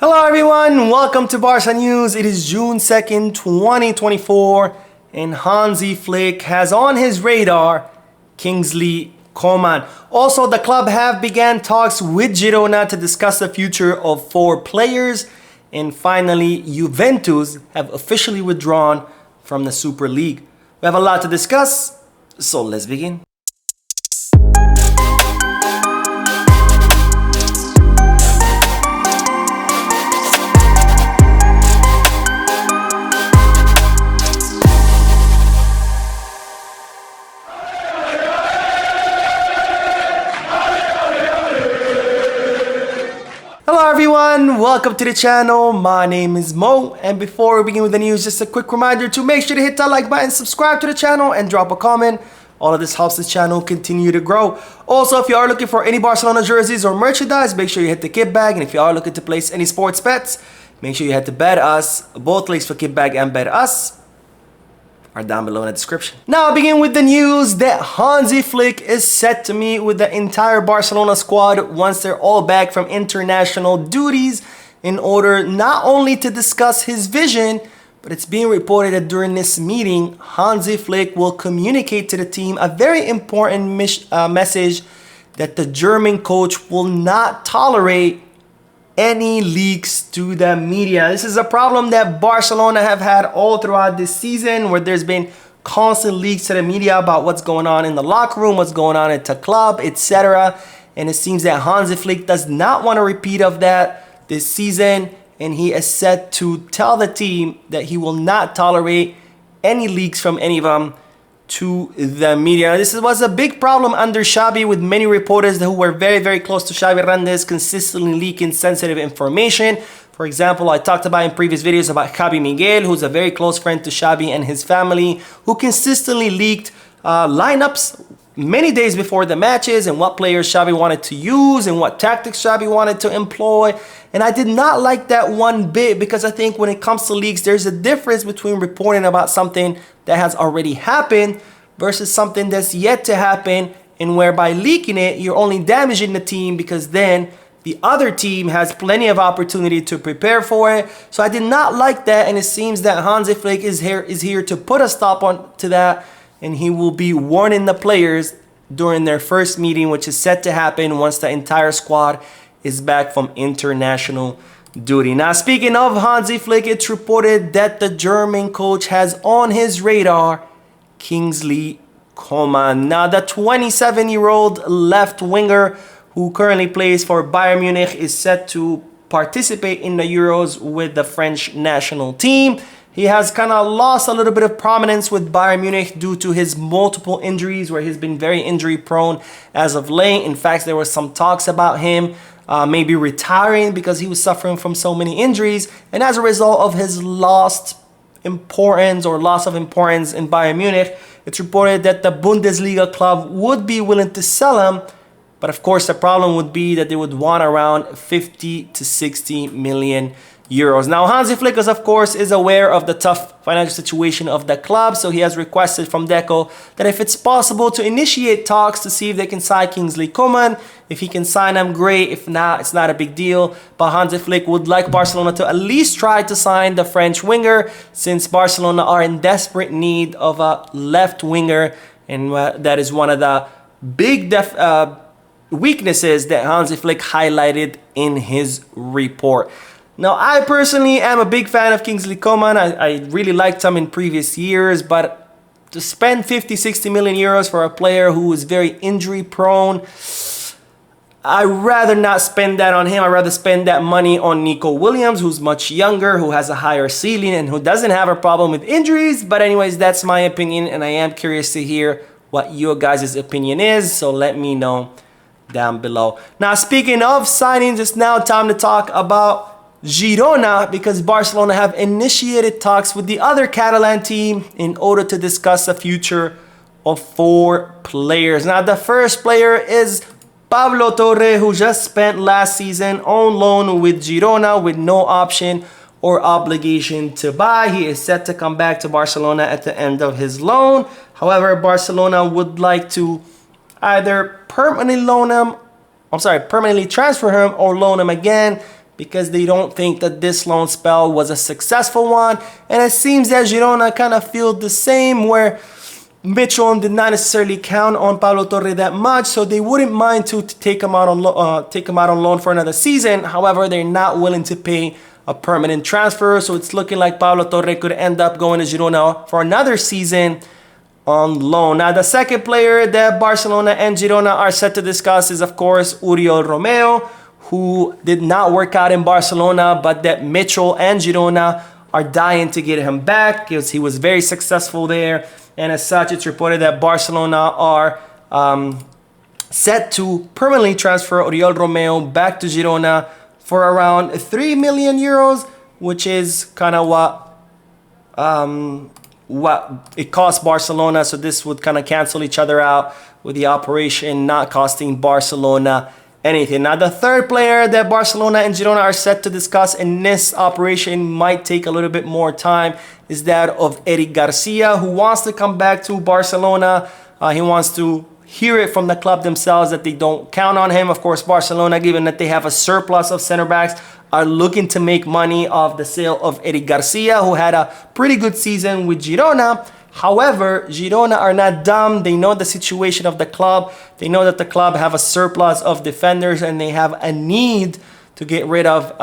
Hello everyone, welcome to Barca News. It is June 2nd, 2024, and Hansi Flick has on his radar Kingsley Coman. Also, the club have began talks with Girona to discuss the future of 4 players. And finally, Juventus have officially withdrawn from the Super League. We have a lot to discuss, so let's begin. Hello everyone, welcome to the channel. My name is Mo, and before we begin with the news, just a quick reminder to make sure to hit that like button, subscribe to the channel, and drop a comment. All of this helps this channel continue to grow. Also, if you are looking for any Barcelona jerseys or merchandise, make sure you hit the kit bag, and if you are looking to place any sports bets, make sure you head to Bet Us. Both links for kit bag and Bet Us are down below in the description. Now I'll begin with the news that Hansi Flick is set to meet with the entire Barcelona squad once they're all back from international duties in order not only to discuss his vision, but it's being reported that during this meeting, Hansi Flick will communicate to the team a very important message that the German coach will not tolerate any leaks to the media. This is a problem that Barcelona have had all throughout this season, where there's been constant leaks to the media about what's going on in the locker room, what's going on at the club, etc. And it seems that Hansi Flick does not want a repeat of that this season, and he is set to tell the team that he will not tolerate any leaks from any of them to the media. This was a big problem under Xavi, with many reporters who were very close to Xavi Hernandez consistently leaking sensitive information. For example, I talked about in previous videos about Javi Miguel, who's a very close friend to Xavi and his family, who consistently leaked lineups many days before the matches and what players Xavi wanted to use and what tactics Xavi wanted to employ. And I did not like that one bit, because I think when it comes to leaks, there's a difference between reporting about something that has already happened versus something that's yet to happen, and whereby leaking it, you're only damaging the team, because then the other team has plenty of opportunity to prepare for it. So I did not like that, and it seems that Hansi Flick is here to put a stop to that, and he will be warning the players during their first meeting, which is set to happen once the entire squad is back from international duty. Now, speaking of Hansi Flick, it's reported that the German coach has on his radar Kingsley Coman. Now, the 27-year-old left winger who currently plays for Bayern Munich is set to participate in the Euros with the French national team. He has kind of lost a little bit of prominence with Bayern Munich due to his multiple injuries, where he's been very injury prone as of late. In fact, there were some talks about him maybe retiring because he was suffering from so many injuries. And as a result of his loss of importance in Bayern Munich, it's reported that the Bundesliga club would be willing to sell him. But of course, the problem would be that they would want around 50 to 60 million euros. Now, Hansi Flick, of course, is aware of the tough financial situation of the club, so he has requested from Deco that if it's possible to initiate talks to see if they can sign Kingsley Coman. If he can sign him, great. If not, it's not a big deal. But Hansi Flick would like Barcelona to at least try to sign the French winger, since Barcelona are in desperate need of a left winger, and that is one of the big weaknesses that Hansi Flick highlighted in his report. Now, I personally am a big fan of Kingsley Coman. I really liked him in previous years, but to spend 50, 60 million euros for a player who is very injury prone, I'd rather not spend that on him. I'd rather spend that money on Nico Williams, who's much younger, who has a higher ceiling, and who doesn't have a problem with injuries. But anyways, that's my opinion, and I am curious to hear what your guys' opinion is, so let me know down below. Now, speaking of signings, it's now time to talk about Girona, because Barcelona have initiated talks with the other Catalan team in order to discuss the future of 4 players. Now, the first player is Pablo Torre, who just spent last season on loan with Girona with no option or obligation to buy. He is set to come back to Barcelona at the end of his loan. However, Barcelona would like to either permanently transfer him or loan him again because they don't think that this loan spell was a successful one. And it seems that Girona kind of feel the same, where Mitchell did not necessarily count on Pablo Torre that much, so they wouldn't mind to take him out on loan for another season. However, they're not willing to pay a permanent transfer, so it's looking like Pablo Torre could end up going to Girona for another season on loan. Now, the second player that Barcelona and Girona are set to discuss is, of course, Oriol Romeu, who did not work out in Barcelona, but that Mitchell and Girona are dying to get him back because he was very successful there. And as such, it's reported that Barcelona are set to permanently transfer Oriol Romeu back to Girona for around 3 million euros, which is kind of what it cost Barcelona. So this would kind of cancel each other out, with the operation not costing Barcelona anything. Now, the third player that Barcelona and Girona are set to discuss in this operation might take a little bit more time is that of Eric Garcia, who wants to come back to Barcelona. He wants to hear it from the club themselves that they don't count on him. Of course, Barcelona, given that they have a surplus of center backs, are looking to make money off the sale of Eric Garcia, who had a pretty good season with Girona. However, Girona are not dumb. They know the situation of the club. They know that the club have a surplus of defenders and they have a need to get rid of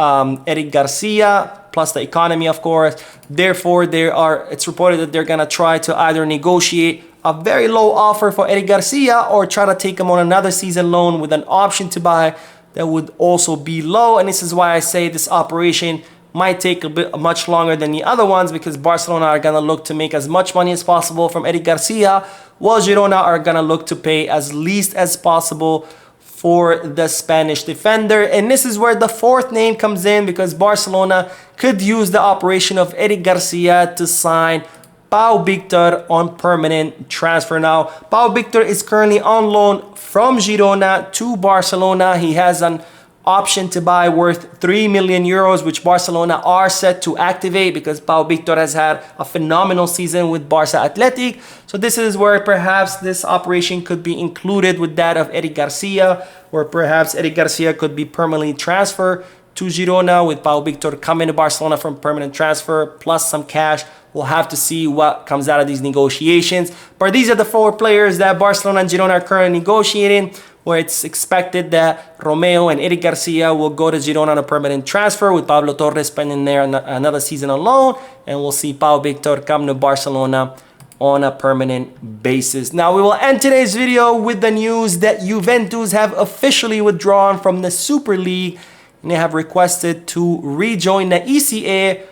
Eric Garcia, plus the economy, of course. Therefore, it's reported that they're going to try to either negotiate a very low offer for Eric Garcia or try to take him on another season loan with an option to buy that would also be low. And this is why I say this operation might take much longer than the other ones, because Barcelona are going to look to make as much money as possible from Eric Garcia, while Girona are going to look to pay as least as possible for the Spanish defender. And this is where the fourth name comes in, because Barcelona could use the operation of Eric Garcia to sign Pau Victor on permanent transfer. Now, Pau Victor is currently on loan from Girona to Barcelona. He has an option to buy worth 3 million euros, which Barcelona are set to activate because Pau Victor has had a phenomenal season with Barca Athletic. So this is where perhaps this operation could be included with that of Eric Garcia, where perhaps Eric Garcia could be permanently transferred to Girona, with Pau Victor coming to Barcelona from permanent transfer plus some cash. We'll have to see what comes out of these negotiations. But these are the four players that Barcelona and Girona are currently negotiating, where it's expected that Romeu and Eric Garcia will go to Girona on a permanent transfer, with Pablo Torres spending there another season on loan, and we'll see Pau Victor come to Barcelona on a permanent basis. Now, we will end today's video with the news that Juventus have officially withdrawn from the Super League, and they have requested to rejoin the ECA,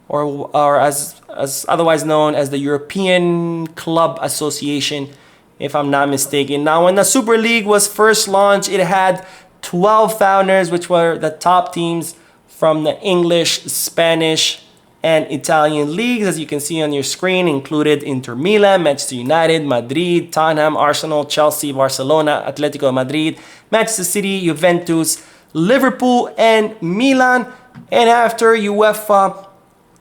or as otherwise known as the European Club Association, if I'm not mistaken. Now, when the Super League was first launched, it had 12 founders, which were the top teams from the English, Spanish, and Italian leagues. As you can see on your screen, included Inter Milan, Manchester United, Madrid, Tottenham, Arsenal, Chelsea, Barcelona, Atletico Madrid, Manchester City, Juventus, Liverpool, and Milan. And after UEFA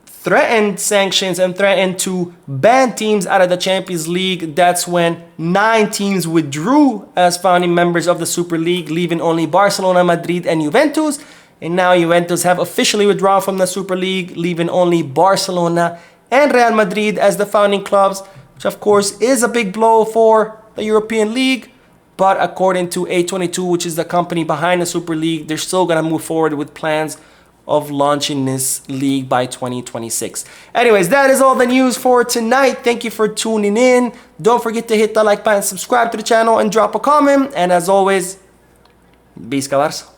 threatened sanctions and threatened to ban teams out of the Champions League, that's when 9 teams withdrew as founding members of the Super League, leaving only Barcelona, Madrid, and Juventus. And now Juventus have officially withdrawn from the Super League, leaving only Barcelona and Real Madrid as the founding clubs, which of course is a big blow for the European League. But according to A22, which is the company behind the Super League, they're still going to move forward with plans of launching this league by 2026. Anyways, that is all the news for tonight. Thank you for tuning in. Don't forget to hit the like button, subscribe to the channel, and drop a comment. And as always, Visca Barça.